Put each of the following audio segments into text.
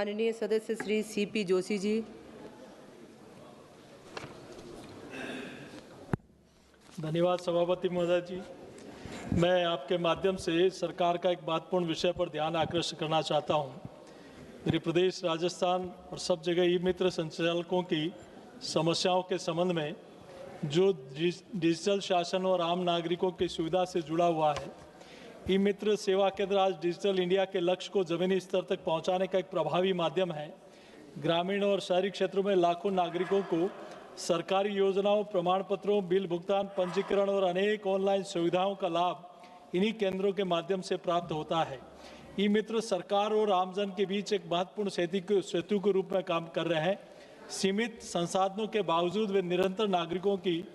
माननीय सदस्य श्री CP जोशी जी। धन्यवाद सभापति महोदय जी। मैं आपके माध्यम से सरकार का एक महत्वपूर्ण विषय पर ध्यान आकर्षित करना चाहता हूं। मेरे प्रदेश राजस्थान और सब जगह ई-मित्र संचालकों की समस्याओं के संबंध में जो डिजिटल शासन और आम नागरिकों की सुविधा से जुड़ा हुआ है, ई-मित्र सेवा केंद्र आज डिजिटल इंडिया के लक्ष्य को जमीनी स्तर तक पहुंचाने का एक प्रभावी माध्यम है। ग्रामीण और शहरी क्षेत्रों में लाखों नागरिकों को सरकारी योजनाओं, प्रमाण पत्रों, बिल भुगतान, पंजीकरण और अनेक ऑनलाइन सुविधाओं का लाभ इन्हीं केंद्रों के माध्यम से प्राप्त होता है। ई-मित्र सरकार और आमजन के बीच एक महत्वपूर्ण सेतु के रूप में काम कर रहे हैं। सीमित संसाधनों के बावजूद वे निरंतर नागरिकों की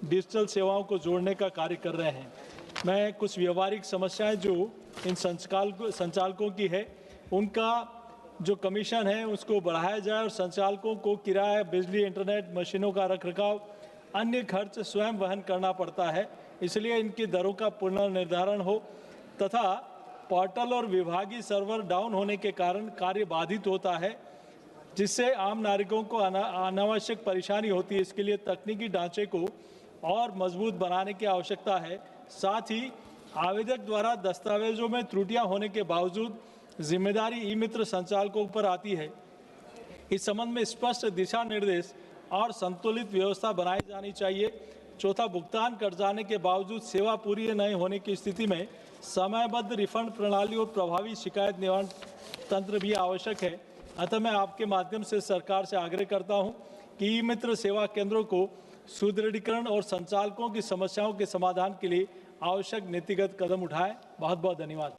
डिजिटल सेवाओं को जोड़ने का कार्य कर रहे हैं। मैं कुछ व्यवहारिक समस्याएं जो इन संचालकों की है, उनका जो कमीशन है उसको बढ़ाया जाए और संचालकों को किराया, बिजली, इंटरनेट, मशीनों का रखरखाव, अन्य खर्च स्वयं वहन करना पड़ता है। इसलिए इनकी दरों का पुनर्निर्धारण हो तथा पोर्टल और विभागीय सर्वर डाउन होने के कारण कार्य बाधित होता है, जिससे आम नागरिकों को अनावश्यक परेशानी होती है। इसके लिए तकनीकी ढांचे को और मजबूत बनाने की आवश्यकता है। साथ ही आवेदक द्वारा दस्तावेजों में त्रुटियां होने के बावजूद जिम्मेदारी ई-मित्र संचालकों पर आती है। इस संबंध में स्पष्ट दिशा निर्देश और संतुलित व्यवस्था बनाई जानी चाहिए। चौथा, भुगतान कर जाने के बावजूद सेवा पूरी नहीं होने की स्थिति में समयबद्ध रिफंड प्रणाली और प्रभावी शिकायत निवारण तंत्र भी आवश्यक है। अतः मैं आपके माध्यम से सरकार से आग्रह करता हूं कि ई-मित्र सेवा केंद्रों को सुदृढ़ीकरण और संचालकों की समस्याओं के समाधान के लिए आवश्यक नीतिगत कदम उठाएं। बहुत बहुत धन्यवाद।